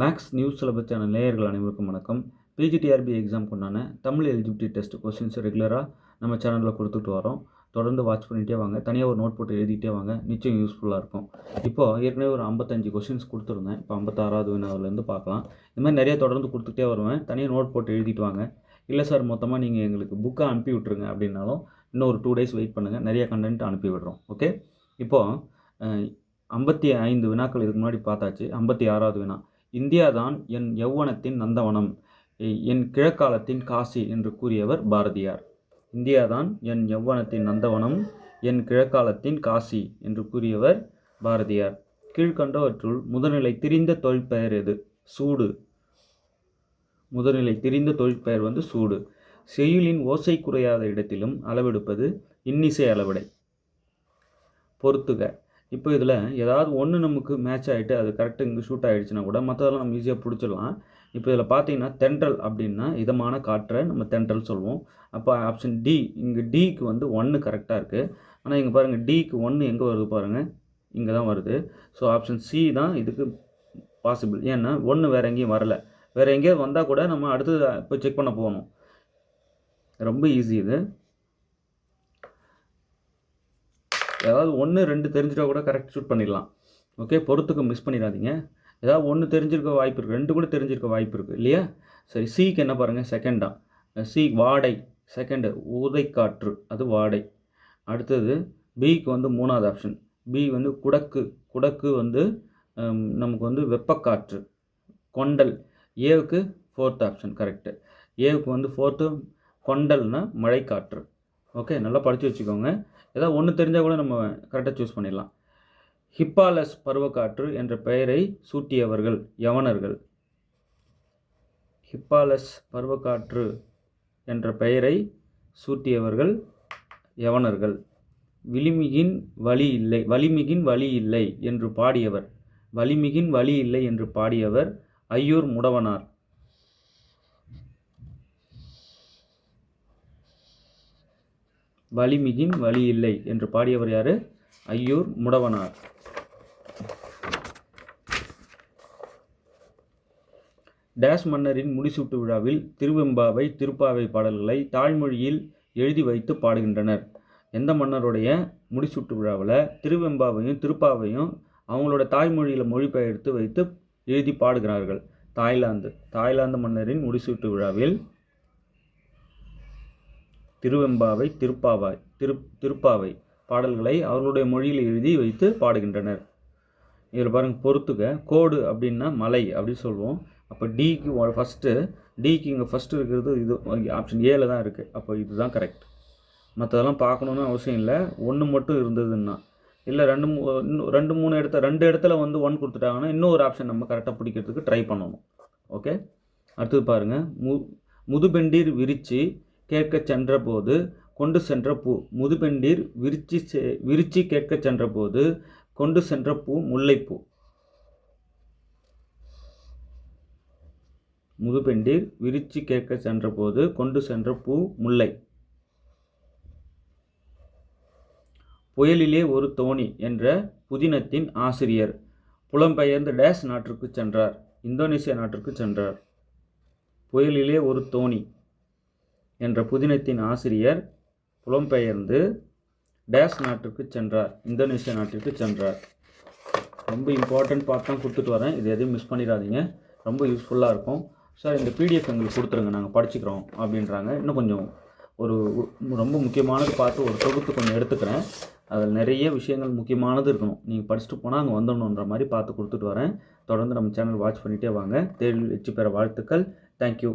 Maths news syllabus channel நேயர்கள் அனைவருக்கும் வணக்கம். பிஜிடிஆர்பி எக்ஸாம் கொண்டான தமிழ் எலிஜிபிலிட்டி டெஸ்ட் கொஸ்டின்ஸ் ரெகுலராக நம்ம சேனலில் கொடுத்துட்டு வரோம். தொடர்ந்து வாட்ச் பண்ணிகிட்டே வாங்க. தனியாக ஒரு நோட் போட்டு எழுதிட்டே வாங்க. நிச்சயம் யூஸ்ஃபுல்லாக இருக்கும். இப்போது ஏற்கனவே ஒரு 55 கொஸ்டின்ஸ் கொடுத்துருந்தேன். இப்போ 56வது வினாவிலேருந்து பார்க்கலாம். இந்த மாதிரி நிறைய தொடர்ந்து கொடுத்துட்டே வருவேன். தனியாக நோட் போட்டு எழுதிட்டு வாங்க. இல்லை சார் மொத்தமாக நீங்கள் எங்களுக்கு புக்கை அனுப்பி விட்ருங்க அப்படின்னாலும் இன்னும் ஒரு 2 days வெயிட் பண்ணுங்கள். நிறைய கண்டென்ட் அனுப்பி விடுறோம். ஓகே, இப்போது 55 வினாக்கள் இதுக்கு முன்னாடி பார்த்தாச்சு. 56வது வினா, இந்தியா தான் என் யௌவனத்தின் நந்தவனம், என் கிழக்காலத்தின் காசி என்று கூறியவர் பாரதியார். இந்தியா தான் என் யௌவனத்தின் நந்தவனம், என் கிழக்காலத்தின் காசி என்று கூறியவர் பாரதியார். கீழ்கண்டவற்றுள் முதல்நிலை திரிந்த தொழிற்பெயர் எது? சூடு. முதல்நிலை திரிந்த தொழிற்பெயர் சூடு. செய்யுளின் ஓசை குறையாத இடத்திலும் அளவெடுப்பது இன்னிசை அளவிடை. பொறுத்துக. இப்போ இதில் ஏதாவது ஒன்று நமக்கு மேட்ச் ஆகிட்டு அது கரெக்டு இங்கே ஷூட் ஆகிடுச்சுன்னா கூட மற்றதெல்லாம் நம்ம ஈஸியாக பிடிச்சிடலாம். இப்போ இதில் பார்த்தீங்கன்னா தென்றல் அப்படின்னா இதமான காற்றை நம்ம தென்றல் சொல்லுவோம். அப்போ ஆப்ஷன் டி, இங்கே டிக்கு 1 கரெக்டாக இருக்குது. ஆனால் இங்கே பாருங்கள், டிக்கு 1 எங்கே வருது பாருங்கள், இங்கே தான் வருது. ஸோ ஆப்ஷன் சி தான் இதுக்கு பாசிபிள். ஏன்னா 1 வேறு எங்கேயும் வரலை. வேறு எங்கேயாவது வந்தால் கூட நம்ம அடுத்து இப்போ செக் பண்ண போகணும். ரொம்ப ஈஸி இது. ஏதாவது 1, 2 தெரிஞ்சிட்டா கூட கரெக்ட் ஷூட் பண்ணிடலாம். ஓகே, பொறுத்துக்கு மிஸ் பண்ணிடாதீங்க. ஏதாவது 1 தெரிஞ்சிருக்க வாய்ப்பு இருக்குது, 2 கூட தெரிஞ்சிருக்க வாய்ப்பு இருக்குது இல்லையா? சரி, சிக்கு என்ன பாருங்கள், செகண்டா. சி வாடை, செகண்டு ஊதைக்காற்று, அது வாடை. அடுத்தது பிக்கு 3வது ஆப்ஷன். பி குடக்கு, குடக்கு நமக்கு வெப்பக்காற்று, கொண்டல். ஏவுக்கு 4th ஆப்ஷன் கரெக்டு. ஏவுக்கு 4th கொண்டல்னா மழைக்காற்று. ஓகே, நல்லா படித்து வச்சுக்கோங்க. ஏதாவது 1 தெரிஞ்சால் கூட நம்ம கரெக்டாக சூஸ் பண்ணிடலாம். ஹிப்பாலஸ் பருவக்காற்று என்ற பெயரை சூட்டியவர்கள் யவனர்கள். ஹிப்பாலஸ் பருவக்காற்று என்ற பெயரை சூட்டியவர்கள் யவனர்கள். விளிமிகின் வழி இல்லை, வலிமிகின் வழி இல்லை என்று பாடியவர், வலிமிகின் வழி இல்லை என்று பாடியவர் ஐயூர் முடவனார். வலிமிகின் வழி இல்லை என்று பாடியவர் யாரு? ஐயூர் முடவனார். டேஷ் மன்னரின் முடிசூட்டு விழாவில் திருவெம்பாவை திருப்பாவை பாடல்களை தாய்மொழியில் எழுதி வைத்து பாடுகின்றனர். எந்த மன்னருடைய முடிசூட்டு விழாவில் திருவெம்பாவையும் திருப்பாவையும் அவங்களோட தாய்மொழியில் மொழிபெயர்த்து வைத்து எழுதி பாடுகிறார்கள்? தாய்லாந்து மன்னரின் முடிசூட்டு விழாவில் திருவெம்பாவை திருப்பாவை பாடல்களை அவர்களுடைய மொழியில் எழுதி வைத்து பாடுகின்றனர். இதில் பாருங்கள், பொறுத்துக்க. கோடு அப்படின்னா மலை அப்படின்னு சொல்லுவோம். அப்போ டிக்கு ஃபஸ்ட்டு, டிக்கு இங்கே ஃபஸ்ட்டு இருக்கிறது இது ஆப்ஷன் ஏல தான் இருக்குது. அப்போ இதுதான் கரெக்ட். மற்றதெல்லாம் பார்க்கணுன்னு அவசியம் இல்லை. 1 மட்டும் இருந்ததுன்னா, இல்லை 2 இடத்துல 1 கொடுத்துட்டாங்கன்னா இன்னொரு ஆப்ஷன் நம்ம கரெக்டாக பிடிக்கிறதுக்கு ட்ரை பண்ணணும். ஓகே, அடுத்தது பாருங்கள். முதுபெண்டீர் விரிச்சி கேட்க சென்ற போது கொண்டு சென்ற பூ. முதுபெண்டீர் விரிச்சி கேட்க சென்ற போது கொண்டு சென்ற பூ முல்லைப்பூ. முதுபெண்டீர் விரிச்சி கேட்க சென்ற போது கொண்டு சென்ற பூ முல்லை. புயலிலே ஒரு தோணி என்ற புதினத்தின் ஆசிரியர் புலம்பெயர்ந்து டேஷ் நாட்டிற்கு சென்றார், இந்தோனேசியா நாட்டிற்கு சென்றார். புயலிலே ஒரு தோணி என்ற புதினத்தின் ஆசிரியர் புலம்பெயர்ந்து டேஷ் நாட்டிற்கு சென்றார், இந்தோனேசியா நாட்டிற்கு சென்றார். ரொம்ப இம்பார்ட்டன்ட் பார்ட் தான் கொடுத்துட்டு வரேன். இது எதையும் மிஸ் பண்ணிடாதீங்க. ரொம்ப யூஸ்ஃபுல்லாக இருக்கும். சார் இந்த பிடிஎஃப் எங்களுக்கு கொடுத்துருங்க, நாங்கள் படிச்சுக்கிறோம் அப்படின்றாங்க. இன்னும் கொஞ்சம் ஒரு ரொம்ப முக்கியமானது பார்த்து ஒரு தொகுத்து கொஞ்சம் எடுத்துக்கிறேன். அதில் நிறைய விஷயங்கள் முக்கியமானது இருக்கணும். நீங்கள் படிச்சுட்டு போனால் அங்கே வந்துடணுன்ற மாதிரி பார்த்து கொடுத்துட்டு வரேன். தொடர்ந்து நம்ம சேனல் வாட்ச் பண்ணிகிட்டே வாங்க. தேர்வில் வெற்றி பெற வாழ்த்துக்கள். தேங்க்யூ.